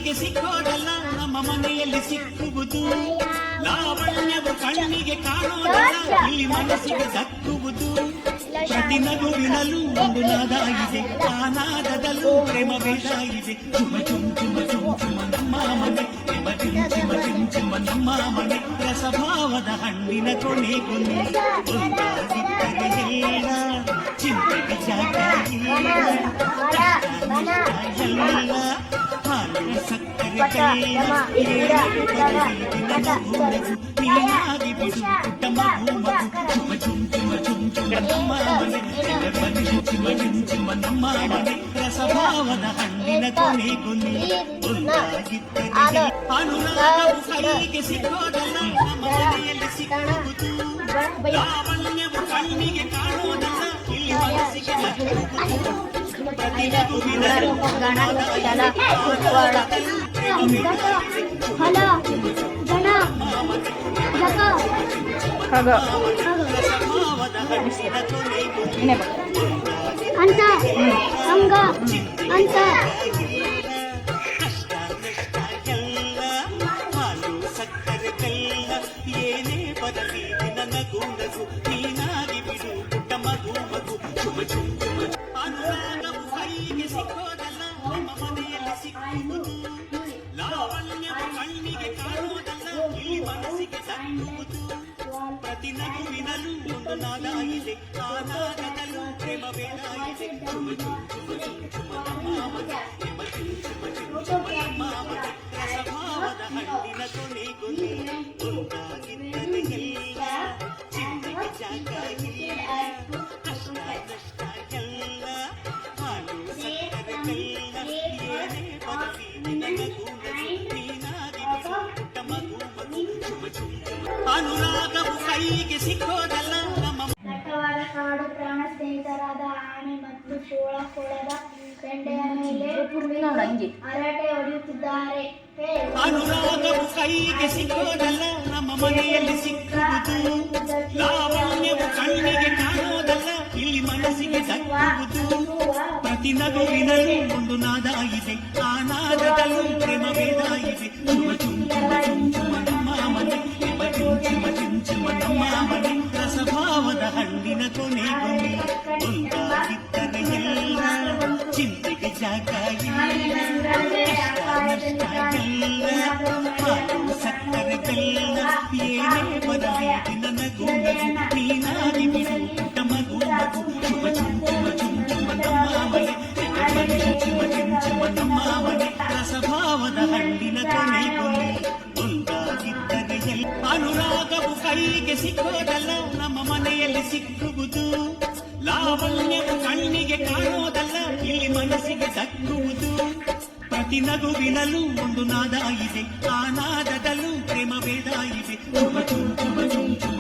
ಕೈಗೆ ಸಿಕ್ಕೋದಲ್ಲ ನಮ್ಮ ಮನೆಯಲ್ಲಿ ಸಿಕ್ಕುವುದು. ಲಾವಣ್ಯವು ಕಣ್ಣಿಗೆ ಕಾಣೋದಲ್ಲ ಇಲ್ಲಿ ಮನಸ್ಸಿಗೆ ದಕ್ಕುವುದು. ಪ್ರತಿ ನಗುವಿನಲ್ಲೂ ಒಂದು ನಾದ ಇದೆ, ಆ ನಾದದಲ್ಲೂ ಪ್ರೇಮ ಬೇಡ ಇದೆ. ಚುಮ ಚುಮ್ ಚುಮ ಚುಮ್ ಚುಮ ನಮ್ಮ ಮನೆ, ಪ್ರೇಮ ಚಿಮ್ ಚಿಮ ಚಿಮ್ ಚಿಮ ನಮ್ಮ ಮನೆ. ರಸಭಾವದ ಹಣ್ಣಿನ ಕೊನೆ ಕೊನೆ ಒಂದಾಗಿದ್ದರೆ ಹೇಳ, ಚಿಂತೆಗೆ ಜಾಗ ಇಲ್ಲ. ಎಲ್ಲ ಹಾಲು ಸಕ್ಕರೆ ಕಲ್ಲ ನೀನಾಗಿ ಬಿಡು ಪುಟ್ಟ ಮಗು ಮಗು. ಚುಮ ಚುಮ್ ಚುಮ ಚುಮ್ ಚುಮ ನಮ್ಮ ಮನೆ, ಚಿಮ ಚಿಮ್ ಚಿಮ ನಮ್ಮ ಮನೆ. ರಸಭಾವದ ಹಣ್ಣಿನ ಕೊನೆ ಕೊನೆ ಒಂದಾಗಿದ್ದರೆ ಅನುರಾಗವು ಕೈಗೆ ಸಿಕ್ಕೋದಲ್ಲ ನಮ್ಮ ಮನೆಯಲ್ಲಿ ಸಿಕ್ಕುವುದು. ಲಾವಣ್ಯವು ಕಣ್ಣಿಗೆ ಕಾಣೋದಲ್ಲ ಇಲ್ಲಿ ಮನಸ್ಸಿಗೆ ದಕ್ಕುವುದು. ಪ್ರತಿ ನಗುವಿನಲ್ಲೂ ಅಂತ ಹಂಗ ಅಂತ ಹಾಲು ಸಕ್ಕರೆ ಕಲ್ಲ ಏನೇ ಬರಲಿ ನನಗೂ ನಗು. ನೀನಾಗಿ ಬಿಡು ಪುಟ್ಟ ಮಗು ಮಗು. ಚುಮ ಚುಮ್ ಚುಮ ಅನುರಾಗವು ಕೈಗೆ ಸಿಕ್ಕೋದಲ್ಲ ನಮ್ಮ ಮನೆಯಲ್ಲಿ ಸಿಕ್ಕುವುದು. ಲಾವಣ್ಯವು ಕಣ್ಣಿಗೆ ಕಾಣುವುದಲ್ಲ ಇಲ್ಲಿ ಮನಸ್ಸಿಗೆ ದಕ್ಕುವುದು. ಪ್ರತಿ ನಗುವಿನಲ್ಲೂ ಒಂದು ನಾದ ಇದೆ, ಆ ನಾದದಲ್ಲೂ ಪ್ರೇಮ ಬೇಡ ಇದೆ. ಚುಮ ಚುಮ್ ಚುಮ ಚುಮ್ ಚುಮ ನಮ್ಮ ಮನೆ, ಪ್ರೇಮ ಚಿಮ್ ಚಿಮ ಚಿಮ್ ಚಿಮ ನಮ್ಮ ಮನೆ. ರಸಭಾವದ ಹಣ್ಣಿನ ಕೊನೆ ಕೊನೆ ಒಂದಾಗಿದ್ದರೆ ಎಲ್ಲ, ಚಿಂತೆಗೆ ಜಾಗ ಇಲ್ಲ. ಕಷ್ಟ ನಷ್ಟ ಎಲ್ಲ ಹಾಲು ಸಕ್ಕರೆ ಕಲ್ಲ ಏನೇ ಬರಲಿ ನನಗೂ ನಗು. ನೀನಾಗಿ ಬಿಡು ಪುಟ್ಟ ಮಗು ಮಗು. ಚುಮ ಚುಮ್ ಚುಮ ಅನುರಾಗವು ಕೈಗೆ ಸಿಕ್ಕೋದಲ್ಲ ನಮ್ಮ ದಟ್ಟವಾದ ಕಾಡು ಪ್ರಾಣ ಸ್ನೇಹಿತರಾದ ಆನೆ ಮತ್ತು ಕೋಳದ ಬೆಂಡೆಯ ಮೇಲೆ ಹರಟೆ ಹೊಡೆಯುತ್ತಿದ್ದಾರೆ. ಅನುರಾಗವು ಕೈಗೆ ಸಿಕ್ಕೋದಲ್ಲ ನಮ್ಮ ಮನೆಯಲ್ಲಿ ಸಿಕ್ಕುವುದು. ಲಾವಣ್ಯವು ಕಣ್ಣಿಗೆ ಕಾಣೋದಲ್ಲ ಇಲ್ಲಿ ಮನಸ್ಸಿಗೆ ದಕ್ಕುವುದು. ಪ್ರತಿ ನಗುವಿನಲ್ಲೂ ಒಂದು ನಾದ ಇದೆ, ಆ ನಾದದಲ್ಲೂ ಪ್ರೇಮ ಬೇಡ ಇದೆ. ಚುಮ ಚುಮ್ ಚುಮ ಚುಮ್ ಚುಮ ನಮ್ಮ ಮನೆ, ಪ್ರೇಮ ಚಿಮ್ ಚಿಮ ಚಿಮ್ ಚಿಮ ನಮ್ಮ ಮನೆ. ರಸಭಾವದ ಹಣ್ಣಿನ ಕೊನೆ ಕೊನೆ ಒಂದಾಗಿದ್ದರೆ ಎಲ್ಲ, ಚಿಂತೆಗೆ ಜಾಗ ಇಲ್ಲ. ಕಷ್ಟ ನಷ್ಟ ಎಲ್ಲ ಹಾಲು ಸಕ್ಕರೆ ಕಲ್ಲ ಏನೇ ಬರಲಿ ನನಗೂ ನಗು. ನೀನಾಗಿ ಬಿಡು ಪುಟ್ಟ ಮಗು ಮಗು. ಚುಮ ಚುಮ್ ಚುಮ ಚುಮ್ ಚುಮ ನಮ್ಮ ಮನೆ, ಚಿಮ ಚಿಮ್ ಚಿಮ ನಮ್ಮ ಮನೆ. ರಸಭಾವದ ಹಣ್ಣಿನ ಕೊನೆ ಕೊನೆ ಒಂದಾಗಿದ್ದರೆ ಎಲ್ಲ. ಅನುರಾಗವು ಕೈಗೆ ಸಿಕ್ಕೋದಲ್ಲ ನಮ್ಮ ಮನೆಯಲ್ಲಿ ಸಿಕ್ಕುವುದು. ಲಾವಣ್ಯವು ಕಣ್ಣಿಗೆ ಕಾಣೋದಲ್ಲ ಇಲ್ಲಿ ಮನಸ್ಸಿಗೆ ದಕ್ಕುವುದು. ಪ್ರತಿ ನಗುವಿನಲ್ಲೂ ಒಂದು ನಾದ ಇದೆ, ಆ ನಾದದಲ್ಲೂ ಪ್ರೇಮ ಬೇಡ ಇದೆ. ಚುಮ ಚುಮ್ ಚುಮ ಚುಮ್ ಚುಮ